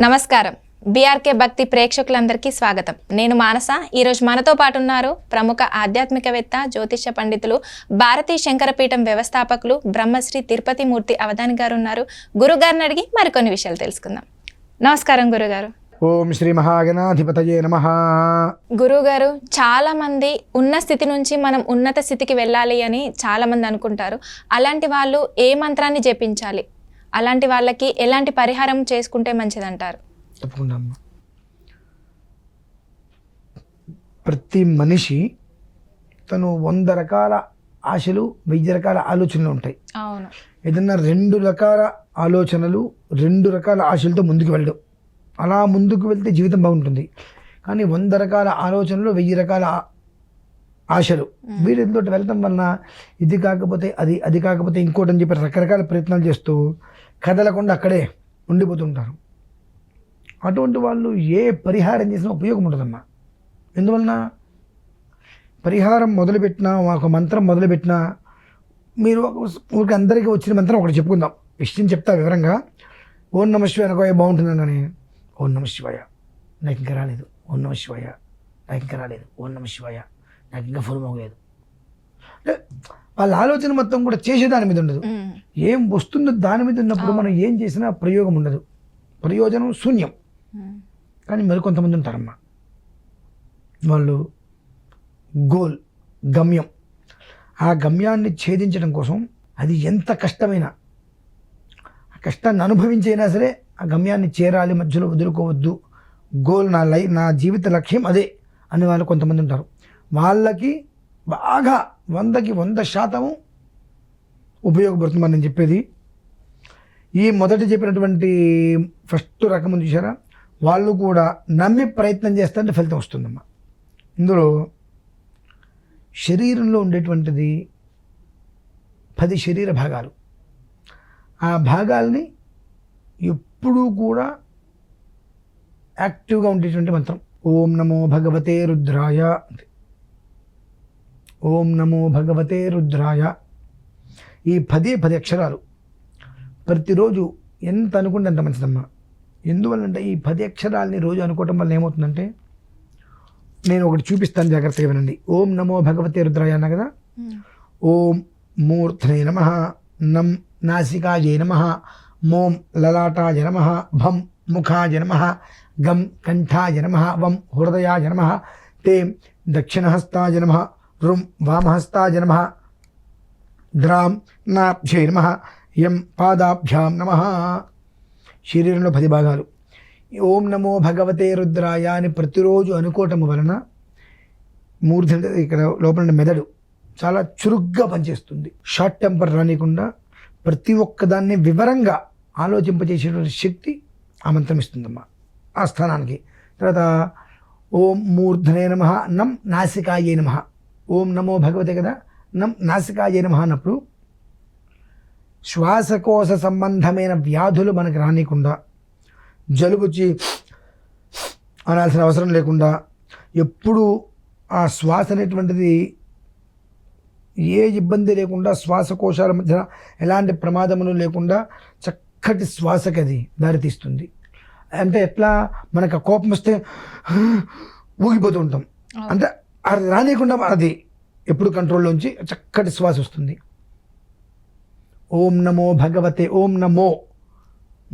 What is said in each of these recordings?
నమస్కారం. బీఆర్కే భక్తి ప్రేక్షకులందరికీ స్వాగతం. నేను మానస. ఈరోజు మనతో పాటు ఉన్నారు ప్రముఖ ఆధ్యాత్మికవేత్త, జ్యోతిష పండితులు, భారతీ శంకరపీఠం వ్యవస్థాపకులు బ్రహ్మశ్రీ తిరుపతి మూర్తి అవధాని గారు ఉన్నారు. గురుగారిని అడిగి మరికొన్ని విషయాలు తెలుసుకుందాం. నమస్కారం గురుగారు. ఓం శ్రీ మహాగణాధిపతయే నమః. గురుగారు, చాలా మంది ఉన్న స్థితి నుంచి మనం ఉన్నత స్థితికి వెళ్ళాలి అని చాలా మంది అనుకుంటారు. అలాంటి వాళ్ళు ఏ మంత్రాన్ని జపించాలి? అలాంటి వాళ్ళకి ఎలాంటి పరిహారం చేసుకుంటే మంచిదంటారు? తప్పకుండా అమ్మా. ప్రతి మనిషి తను 100 రకాల ఆశలు, 1000 రకాల ఆలోచనలు ఉంటాయి. అవును. ఏదన్నా 2 రకాల ఆలోచనలు, 2 రకాల ఆశలతో ముందుకు వెళ్ళడం, అలా ముందుకు వెళ్తే జీవితం బాగుంటుంది. కానీ 100 రకాల ఆలోచనలు, 1000 రకాల ఆశలు, వీటితో వెళ్ళటం వలన ఇది కాకపోతే అది, అది కాకపోతే ఇంకోటి అని చెప్పి రకరకాల ప్రయత్నాలు చేస్తూ కదలకుండా అక్కడే ఉండిపోతుంటారు. అటువంటి వాళ్ళు ఏ పరిహారం చేసినా ఉపయోగం ఉండదమ్మా. ఎందువలన పరిహారం మొదలుపెట్టినా, ఒక మంత్రం మొదలుపెట్టినా, మీరు ఊరికి అందరికీ వచ్చిన మంత్రం ఒకటి చెప్పుకుందాం. విషయం చెప్తా వివరంగా. ఓం నమ శివాయ అనుకో బాగుంటుందని, కానీ ఓం నమ శివాయ నాకు ఇంకా రాలేదు, ఓం నమ శివాయ నాకు ఇంకా రాలేదు, ఓం నమ శివాయ నాకు ఇంకా ఫోన్ మోగలేదు. అంటే వాళ్ళ ఆలోచన మొత్తం కూడా చేసే దాని మీద ఉండదు. ఏం వస్తుందో దాని మీద ఉన్నప్పుడు మనం ఏం చేసినా ప్రయోగం ఉండదు, ప్రయోజనం శూన్యం. కానీ మరికొంతమంది ఉంటారమ్మా, వాళ్ళు గోల్, గమ్యం, ఆ గమ్యాన్ని ఛేదించడం కోసం అది ఎంత కష్టమైనా, ఆ కష్టాన్ని అనుభవించైనా సరే ఆ గమ్యాన్ని చేరాలి, మధ్యలో వదులుకోవద్దు, గోల్ నా జీవిత లక్ష్యం అదే అని వాళ్ళు కొంతమంది ఉంటారు. వాళ్ళకి బాగా 100కి 100% ఉపయోగపడుతుందని నేను చెప్పేది. ఈ మొదట చెప్పినటువంటి ఫస్ట్ రకం చూసారా, వాళ్ళు కూడా నమ్మి ప్రయత్నం చేస్తే ఫలితం వస్తుందమ్మా. ఇందులో శరీరంలో ఉండేటువంటిది 10 శరీర భాగాలు. ఆ భాగాల్ని ఎప్పుడూ కూడా యాక్టివ్గా ఉండేటువంటి మంత్రం ఓం నమో భగవతే రుద్రాయ. ఓం నమో భగవతే రుద్రాయ. ఈ 10 అక్షరాలు ప్రతిరోజు ఎంత అనుకుంటే అంత మంచిదమ్మా. ఎందువల్లంటే ఈ 10 అక్షరాలని రోజు అనుకోవటం వల్ల ఏమవుతుందంటే, నేను ఒకటి చూపిస్తాను, జాగ్రత్తగా వినండి. ఓం నమో భగవతే రుద్రాయ అన్నా కదా. ఓం మూర్ధనే నమః, నం నాసికాయ నమః, మోం లలాటాయ నమః, భం ముఖాయ నమః, గం కంఠాయ నమః, వం హృదయాయ నమః, తేం దక్షిణహస్తాయ నమః, రుం వామహస్తాయ నమః, ద్రాం నాభ్యై నమః, యం పాదాభ్యాం నమః. శరీరంలో 10 భాగాలు. ఓం నమో భగవతే రుద్రాయ అని ప్రతిరోజు అనుకోవటం వలన మూర్ధ, ఇక్కడ లోపల మెదడు చాలా చురుగ్గా పనిచేస్తుంది. షార్ట్ టెంపర్ రానికుండా ప్రతి ఒక్కదాన్ని వివరంగా ఆలోచింపజేసేటువంటి శక్తి ఆ మంత్రం ఇస్తుందమ్మా ఆ స్థానానికి. తర్వాత ఓం మూర్ధనే నమః, నం నాసికాయే నమః. ఓం నమో భగవతే కదా, నం నాసికాయే నమః అన్నప్పుడు శ్వాసకోశ సంబంధమైన వ్యాధులు మనకు రానికుండా, జలుబుచి అనాల్సిన అవసరం లేకుండా, ఎప్పుడు ఆ శ్వాస అనేటువంటిది ఏ ఇబ్బంది లేకుండా, శ్వాసకోశాల మధ్య ఎలాంటి ప్రమాదములు లేకుండా చక్కటి శ్వాసకి అది దారితీస్తుంది. అంటే ఎట్లా, మనకు కోపం వస్తే ఊగిపోతూ ఉంటాం, అంటే అది రానియకుండా అది ఎప్పుడు కంట్రోల్లోంచి చక్కటి శ్వాస వస్తుంది. ఓం నమో భగవతే, ఓం నమో,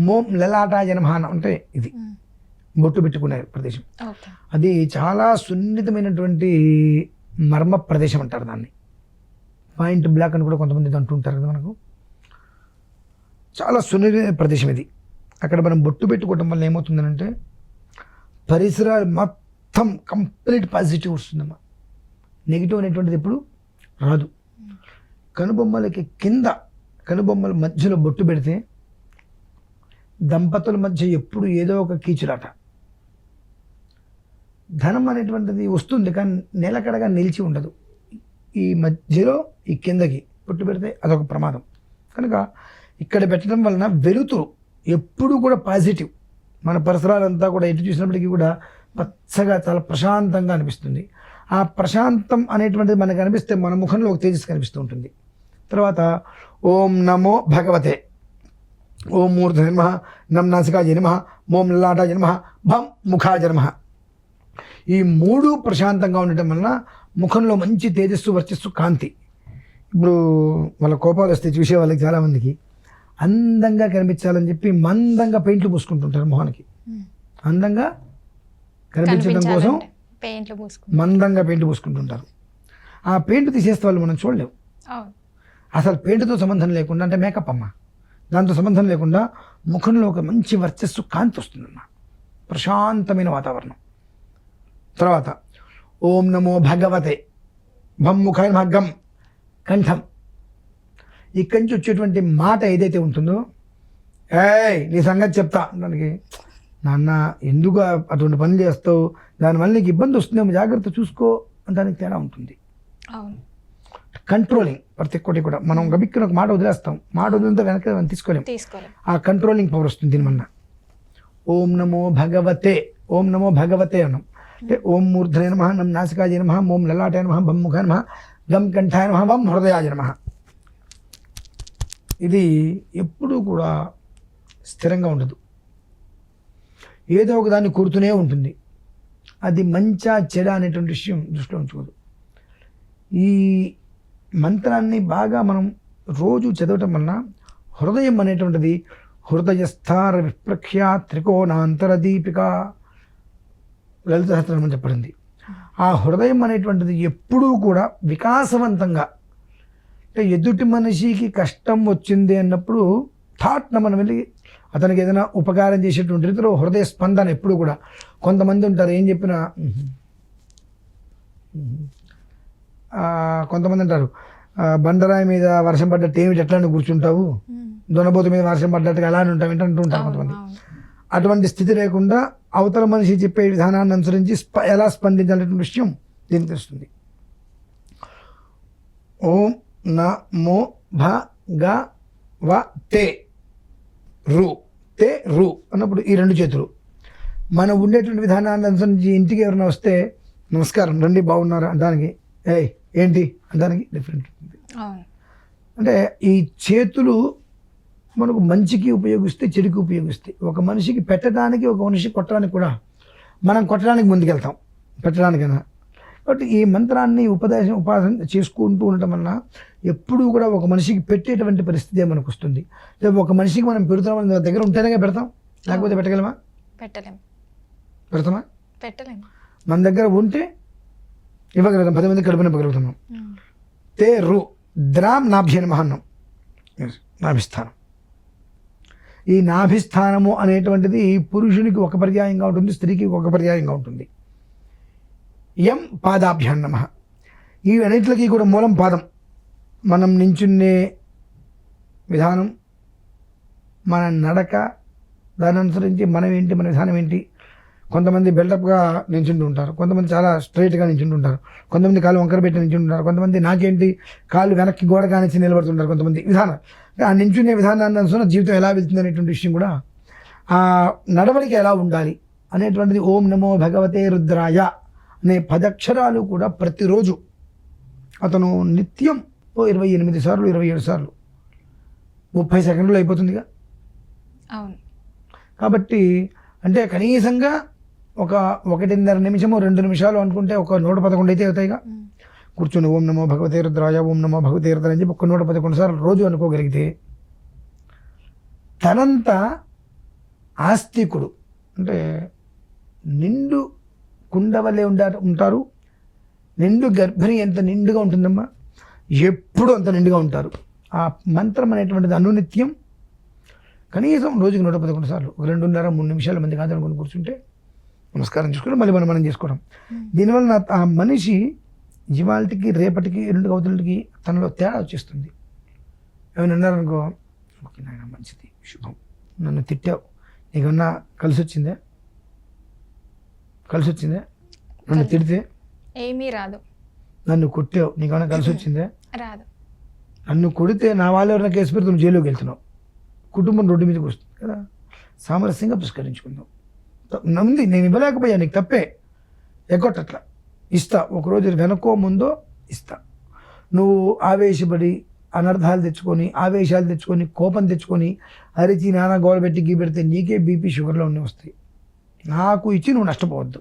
మోం లలాటాయ నమః అంటే ఇది బొట్టు పెట్టుకునే ప్రదేశం. అది చాలా సున్నితమైనటువంటి మర్మ ప్రదేశం అంటారు దాన్ని. పాయింట్ బ్లాక్ అని కూడా కొంతమంది అంటుంటారు కదా. మనకు చాలా సున్నితమైన ప్రదేశం ఇది. అక్కడ మనం బొట్టు పెట్టుకోవటం వల్ల ఏమవుతుందనంటే పరిసరాలు మొత్తం కంప్లీట్ పాజిటివ్ వస్తుందమ్మా. నెగిటివ్ అనేటువంటిది ఎప్పుడు రాదు. కనుబొమ్మలకి కింద, కనుబొమ్మల మధ్యలో బొట్టు పెడితే దంపతుల మధ్య ఎప్పుడు ఏదో ఒక కీచులాట. ధనం అనేటువంటిది వస్తుంది కానీ నిలకడగా నిలిచి ఉండదు. ఈ మధ్యలో ఈ కిందకి బొట్టు పెడితే అదొక ప్రమాదం. కనుక ఇక్కడ పెట్టడం వలన వెలుతురు ఎప్పుడు కూడా పాజిటివ్. మన పరిసరాలంతా కూడా ఎటు చూసినప్పటికీ కూడా పచ్చగా చాలా ప్రశాంతంగా అనిపిస్తుంది. ఆ ప్రశాంతం అనేటువంటిది మనకు అనిపిస్తే మన ముఖంలో ఒక తేజస్సు కనిపిస్తూ ఉంటుంది. తర్వాత ఓం నమో భగవతే, ఓం మూర్ధ నమ, నం నాసికాయ నమ, ఓం లలాటాయ నమ, భం ముఖాయ నమ. ఈ మూడు ప్రశాంతంగా ఉండటం వలన ముఖంలో మంచి తేజస్సు, వర్చస్సు, కాంతి. ఇప్పుడు వాళ్ళ కోపాలు వస్తే చూసే వాళ్ళకి చాలామందికి అందంగా కనిపించాలని చెప్పి మందంగా పెయింట్లు పూసుకుంటుంటారు మొహానికి. అందంగా కనిపించడం కోసం పెయింట్లు పూసుకుంటారు, మందంగా పెయింట్ పూసుకుంటుంటారు. ఆ పెయింట్ తీసేస్తే వాళ్ళు మనం చూడలేము. అసలు పెయింట్తో సంబంధం లేకుండా, అంటే మేకప్ అమ్మ, దాంతో సంబంధం లేకుండా ముఖంలో ఒక మంచి వర్చస్సు, కాంతి వస్తుందన్న, ప్రశాంతమైన వాతావరణం. తర్వాత ఓం నమో భగవతే, భం ముఖాయ నమః, గం కంఠం. ఇక్కడి నుంచి వచ్చేటువంటి మాట ఏదైతే ఉంటుందో, ఏయ్ నీ సంగతి చెప్తా దానికి, నాన్న ఎందుకు అటువంటి పనులు చేస్తావు, దానివల్ల నీకు ఇబ్బంది వస్తుందేమో జాగ్రత్త చూసుకో దానికి తేడా ఉంటుంది. కంట్రోలింగ్ ప్రతి ఒక్కటి కూడా. మనం గబిక్కిన ఒక మాట వదిలేస్తాం, మాట వదిలితే వెనక తీసుకోలేం. ఆ కంట్రోలింగ్ పవర్ వస్తుంది దీనివల్ల. ఓం నమో భగవతే, ఓం నమో భగవతే అన్నాం అంటే ఓం మూర్ధనే నమః, నం నాసికాయ నమః, ఓం లలాటాయ నమః, భం ముఖాయ నమః, గం కంఠాయ నమః, వం హృదయాయ నమః. ఇది ఎప్పుడూ కూడా స్థిరంగా ఉండదు, ఏదో ఒక దాన్ని కూరుతూనే ఉంటుంది. అది మంచా చెడ అనేటువంటి విషయం దృష్టిలో ఉంచుకోదు. ఈ మంత్రాన్ని బాగా మనం రోజు చదవటం వలన హృదయం అనేటువంటిది హృదయస్థార విప్రఖ్యా త్రికోణాంతర దీపిక లలిత సహస్రనామం చెప్పబడింది. ఆ హృదయం అనేటువంటిది ఎప్పుడూ కూడా వికాసవంతంగా, అంటే ఎదుటి మనిషికి కష్టం వచ్చింది అన్నప్పుడు థాట్న మనం వెళ్ళి అతనికి ఏదైనా ఉపకారం చేసేటువంటి రీతిలో హృదయ స్పందన ఎప్పుడు కూడా. కొంతమంది ఉంటారు ఏం చెప్పినా, కొంతమంది అంటారు బండరాయి మీద వర్షం పడ్డట్టు ఏమిటి ఎట్లా కూర్చుంటావు, దొనబోతు మీద వర్షం పడ్డట్టుగా అలానే ఉంటావు అంటూ ఉంటారు కొంతమంది. అటువంటి స్థితి లేకుండా అవతల మనిషి చెప్పే విధానాన్ని అనుసరించి ఎలా స్పందించాలనేటువంటి విషయం దీనికి తెలుస్తుంది. ఓం నమో భగవతే, రు తే రు అన్నప్పుడు ఈ రెండు చేతులు మనం ఉండేటువంటి విధానాన్ని అనుసరించి ఇంటికి ఎవరైనా వస్తే నమస్కారం రండి బాగున్నారా అనడానికి, ఏయ్ ఏంటి అనడానికి డిఫరెంట్ ఉంటుంది. అంటే ఈ చేతులు మనకు మంచికి ఉపయోగిస్తే, చెడుకి ఉపయోగిస్తాయి. ఒక మనిషికి పెట్టడానికి, ఒక మనిషి కొట్టడానికి కూడా. మనం కొట్టడానికి ముందుకెళ్తాం, పెట్టడానికైనా. కాబట్టి ఈ మంత్రాన్ని ఉపాసన చేసుకుంటూ ఉండటం వలన ఎప్పుడూ కూడా ఒక మనిషికి పెట్టేటువంటి పరిస్థితి మనకు వస్తుంది. ఒక మనిషికి మనం పెడుతున్నాం, మన దగ్గర ఉంటేనే పెడతాం, లేకపోతే పెట్టగలమా? పెట్టలేం. పెడతామా? పెట్టలేం. మన దగ్గర ఉంటే ఇవ్వగలుగుతాం, 10 మంది కడుపుని ఇవ్వగలుగుతున్నాం. తే రు ద్రాం నాభ్య నమః అన్నాం, నాభిస్థానం. ఈ నాభిస్థానము అనేటువంటిది పురుషునికి ఒక పర్యాయంగా ఉంటుంది, స్త్రీకి ఒక పర్యాయంగా ఉంటుంది. యం పాదాభ్యాం నమః. ఈ అన్నింటికి కూడా మూలం పాదం. మనం నించునే విధానం, మన నడక, దాని అనుసరించి మనం ఏంటి, మన విధానం ఏంటి. కొంతమంది బిల్డప్గా నించుంటూ ఉంటారు, కొంతమంది చాలా స్ట్రైట్గా నించుంటూ ఉంటారు, కొంతమంది కాలు వంకర పెట్టి నించుంటుంటారు, కొంతమంది నాకేంటి కాళ్ళు వెనక్కి గోడ కానిచ్చి నిలబడుతుంటారు. కొంతమంది విధానం, ఆ నించునే విధానాన్ని అనుసరించి జీవితం ఎలా వెళ్తుంది అనేటువంటి విషయం కూడా, ఆ నడవడిక ఎలా ఉండాలి అనేటువంటిది. ఓం నమో భగవతే రుద్రాయ అనే 10 అక్షరాలు కూడా ప్రతిరోజు అతను నిత్యం 28 సార్లు 27 సార్లు 30 సెకండ్లు అయిపోతుందిగా. అవును. కాబట్టి అంటే కనీసంగా ఒక 1.5 నిమిషము 2 నిమిషాలు అనుకుంటే ఒక 111 అయితే అవుతాయిగా. కూర్చొని ఓం నమో భగవతే రుద్రాయ, ఓం నమో భగవతే రుద్రాయ అని చెప్పి ఒక 111 సార్లు రోజు అనుకోగలిగితే తనంత ఆస్తికుడు, అంటే నిండు కుండవలే ఉంటారు. నిండు గర్భిణి ఎంత నిండుగా ఉంటుందమ్మా, ఎప్పుడు అంత నిండుగా ఉంటారు. ఆ మంత్రం అనేటువంటిది అనునిత్యం కనీసం రోజుకి 111 సార్లు 2.5-3 నిమిషాల మంది కాదనుకుని కూర్చుంటే నమస్కారం చేసుకుంటే మళ్ళీ మనం చేసుకోవడం. దీనివల్ల ఆ మనిషి ఇవాళకి రేపటికి 2 అవతలకి తనలో తేడా వచ్చేస్తుంది. ఏమైనా అన్నారనుకో, ఓకే నాయన మంచిది, శుభం, నన్ను తిట్టావు, నీకన్నా కలిసి వచ్చిందే, నన్ను తిడితే ఏమీ రాదు, నన్ను కొట్టావు, నీకన్నా కలిసి వచ్చిందే, రాదు, నన్ను కొడితే నా వాళ్ళు ఎవరైనా కేసు పెడితే నువ్వు జైలుకి వెళ్తున్నావు, కుటుంబం రోడ్డు మీదకి వస్తుంది కదా. సామరస్యంగా పుష్కరించుకుందాం. ఉంది, నేను ఇవ్వలేకపోయా, నీకు తప్పే, ఎగ్గొట్టట్లా, ఇస్తా, ఒకరోజు వెనకో ముందో ఇస్తా. నువ్వు ఆవేశపడి అనర్థాలు తెచ్చుకొని, ఆవేశాలు తెచ్చుకొని, కోపం తెచ్చుకొని, అరిచి నానా గోడ పెట్టి గీ పెడితే నీకే బీపీ షుగర్లో అన్నీ వస్తాయి. నాకు ఇచ్చి నువ్వు నష్టపోవద్దు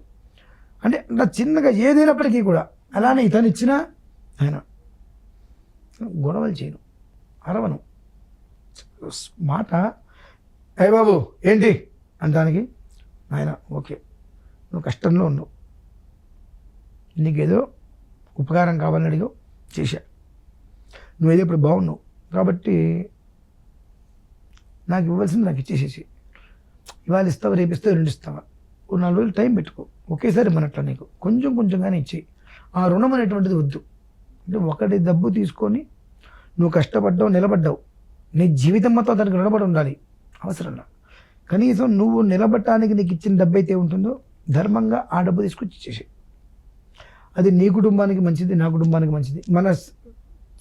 అంటే నా చిన్నగా ఏదైనప్పటికీ కూడా. అలానే ఇతను ఇచ్చినా ఆయన గొడవలు చేయను, అరవను. మాట అయ్య బాబు ఏంటి అంటానికి ఆయన ఓకే నువ్వు కష్టంలో ఉన్నావు, నీకేదో ఉపకారం కావాలని అడిగావు చేశా, నువ్వేదో ఇప్పుడు బాగున్నావు కాబట్టి నాకు ఇవ్వాల్సింది నాకు ఇచ్చేసేసి, ఇవాళ ఇస్తావా రేపు ఇస్తావా 2 ఇస్తావా, 4 రోజులు టైం పెట్టుకో, ఒకేసారి మనట్లా నీకు కొంచెం కొంచెంగానే ఇచ్చేయి. ఆ రుణం అనేటువంటిది వద్దు. అంటే ఒకటి డబ్బు తీసుకొని నువ్వు కష్టపడ్డావు నిలబడ్డావు, నీ జీవితం మొత్తం దానికి రుణపడి ఉండాలి అవసరంలా. కనీసం నువ్వు నిలబడటానికి నీకు ఇచ్చిన డబ్బు అయితే ఉంటుందో ధర్మంగా ఆ డబ్బు తీసుకొచ్చి ఇచ్చేసి, అది నీ కుటుంబానికి మంచిది, నా కుటుంబానికి మంచిది, మన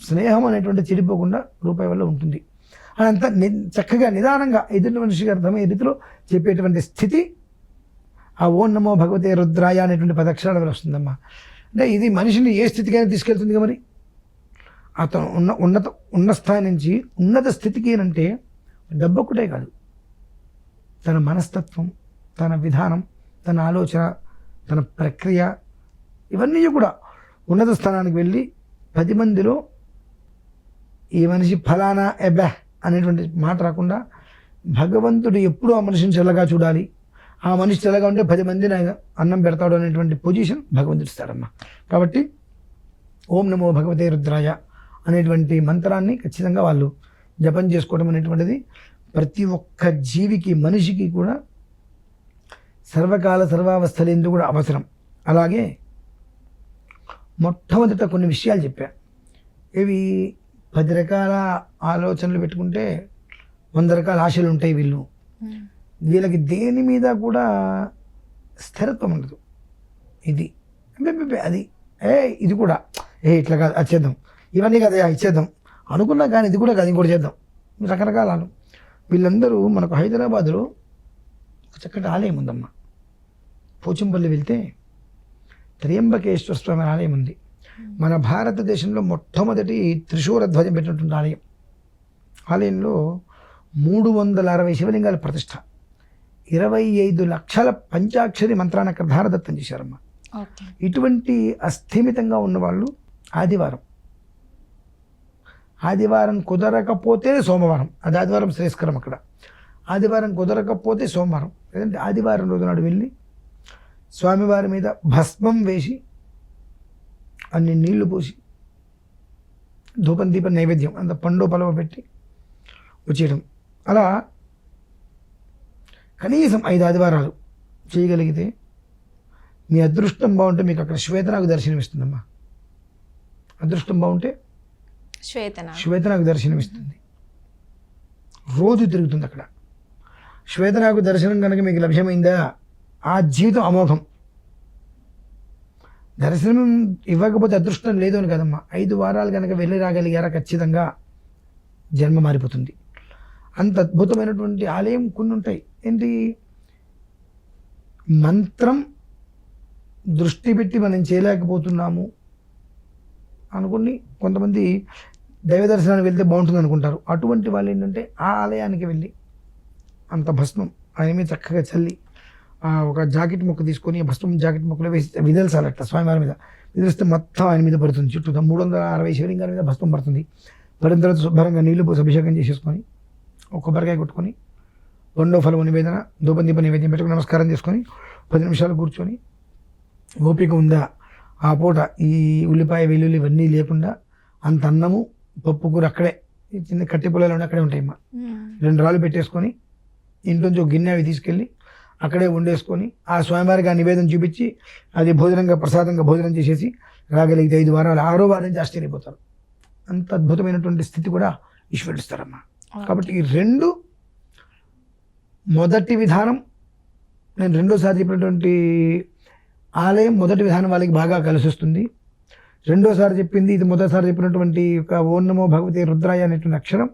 స్నేహం అనేటువంటి చెడిపోకుండా రూపాయి వల్ల ఉంటుంది. అదంతా చక్కగా నిదానంగా ఎదుటి మనిషికి అర్థమయ్యే రీతిలో చెప్పేటువంటి స్థితి ఆ ఓం నమో భగవతే రుద్రాయ అనేటువంటి 10 అక్షరాల వల్ల వస్తుందమ్మా. అంటే ఇది మనిషిని ఏ స్థితికైనా తీసుకెళ్తుంది. మరి అతను ఉన్న స్థాయి నుంచి ఉన్నత స్థితికి అంటే డబ్బు ఒక్కటే కాదు, తన మనస్తత్వం, తన విధానం, తన ఆలోచన, తన ప్రక్రియ, ఇవన్నీ కూడా ఉన్నత స్థానానికి వెళ్ళి 10 మందిలో ఈ మనిషి ఫలానా ఎబ్బా అనేటువంటి మాట రాకుండా భగవంతుడు ఎప్పుడూ ఆ మనిషిని చల్లగా చూడాలి, ఆ మనిషి చల్లగా ఉంటే 10 మందిని ఆయన అన్నం పెడతాడు అనేటువంటి పొజిషన్ భగవంతుడు ఇస్తాడమ్మా. కాబట్టి ఓం నమో భగవతే రుద్రాయ అనేటువంటి మంత్రాన్ని ఖచ్చితంగా వాళ్ళు జపం చేసుకోవడం అనేటువంటిది ప్రతి ఒక్క జీవికి, మనిషికి కూడా సర్వకాల సర్వావస్థలందు కూడా అవసరం. అలాగే మొట్టమొదట కొన్ని విషయాలు చెప్పా. ఇవి 10 రకాల ఆలోచనలు పెట్టుకుంటే 100 రకాల ఆశలు ఉంటాయి. వీళ్ళకి దేని మీద కూడా స్థిరత్వం ఉండదు. ఇది అది ఇది కూడా ఇట్లా కాదు అది చేద్దాం, ఇవన్నీ కదా ఇచ్చేద్దాం అనుకున్నా కానీ ఇది కూడా కాదు ఇంకోటి చేద్దాం, రకరకాల. వీళ్ళందరూ మనకు హైదరాబాదులో ఒక చక్కటి ఆలయం ఉందమ్మా. పోచంపల్లి వెళ్తే త్రయంబకేశ్వర స్వామి ఆలయం ఉంది. మన భారతదేశంలో మొట్టమొదటి త్రిశూల ధ్వజం పెట్టినటువంటి ఆలయం. ఆలయంలో 360 శివలింగాల ప్రతిష్ట, 25 లక్షల పంచాక్షరి మంత్రాన్ని అక్కడ ధారదత్తం చేశారమ్మా. ఇటువంటి అస్థిమితంగా ఉన్నవాళ్ళు ఆదివారం కుదరకపోతే సోమవారం, అది ఆదివారం శ్రేయస్కరం అక్కడ. ఆదివారం కుదరకపోతే సోమవారం, లేదంటే ఆదివారం రోజు నాడు వెళ్ళి స్వామివారి మీద భస్మం వేసి అన్ని నీళ్లు పోసి ధూపం దీపం నైవేద్యం అంత పండు పలవ పెట్టి వచ్చేయడం. అలా కనీసం 5 ఆదివారాలు చేయగలిగితే మీ అదృష్టం బాగుంటే మీకు అక్కడ శ్వేతనాగు దర్శనమిస్తుందమ్మా. అదృష్టం బాగుంటే శ్వేతనాగు దర్శనమిస్తుంది. రోజు తిరుగుతుంది అక్కడ. శ్వేతనాగు దర్శనం కనుక మీకు లభ్యమైందా ఆ జీవితం అమోఘం. దర్శనం ఇవ్వకపోతే అదృష్టం లేదు అని కదమ్మా. 5 వారాలు కనుక వెళ్ళి రాగలిగారా ఖచ్చితంగా జన్మ మారిపోతుంది. అంత అద్భుతమైనటువంటి ఆలయం కొన్ని ఉంటాయి. ఏంటి, మంత్రం దృష్టి పెట్టి మనం చేయలేకపోతున్నాము అనుకుని కొంతమంది దైవ దర్శనానికి వెళ్తే బాగుంటుంది అనుకుంటారు. అటువంటి వాళ్ళు ఏంటంటే ఆ ఆలయానికి వెళ్ళి అంత భస్మం ఆయన మీద చక్కగా చల్లి ఒక జాకెట్ ముక్క తీసుకొని భస్మం జాకెట్ ముక్కలో వేసి విదల్చాలట స్వామివారి మీద. విదిలిస్తే మొత్తం ఆయన మీద పడుతుంది. చుట్టూ 360 శివలింగాల మీద భస్మం పడుతుంది. పడిన తర్వాత శుభ్రంగా నీళ్లు పోసి అభిషేకం చేసేసుకొని ఒక కొబ్బరికాయ కొట్టుకొని రెండో ఫలము నివేదన ధూపం దీప నివేద్యం పెట్టుకుని నమస్కారం చేసుకొని 10 నిమిషాలు కూర్చొని ఓపిక ఉందా ఆ పూట ఈ ఉల్లిపాయ వెల్లుల్లి ఇవన్నీ లేకుండా అంత అన్నము పప్పు కూర అక్కడే చిన్న కట్టె పొలాలు ఉండి అక్కడే ఉంటాయమ్మా. 2 రాళ్ళు పెట్టేసుకొని ఇంట్లోంచి ఒక గిన్నె అవి తీసుకెళ్ళి అక్కడే వండేసుకొని ఆ స్వామివారికి ఆ నివేదన చూపించి అది భోజనంగా ప్రసాదంగా భోజనం చేసేసి రాగలిగితే 5 వారాలు 6వ వారం నుంచి ఆశ్చర్యపోతారు. అంత అద్భుతమైనటువంటి స్థితి కూడా ఈశ్వరుడు ఇస్తారమ్మా. కాబట్టి ఈ 2 మొదటి విధానం నేను రెండోసారి చెప్పినటువంటి ఆలయం మొదటి విధానం వాళ్ళకి బాగా కలిసి వస్తుంది. రెండోసారి చెప్పింది ఇది మొదటిసారి చెప్పినటువంటి ఒక ఓం నమో భగవతే రుద్రాయ అనేటువంటి అక్షరం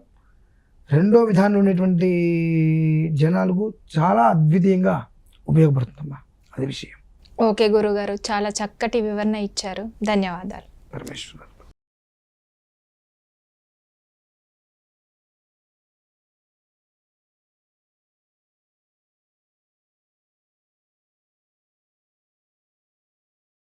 రెండో విధానంలో ఉండేటువంటి జనాలకు చాలా అద్వితీయంగా ఉపయోగపడుతుందమ్మా. అది విషయం. ఓకే గురుగారు, చాలా చక్కటి వివరణ ఇచ్చారు. ధన్యవాదాలు. పరమేశ్వర.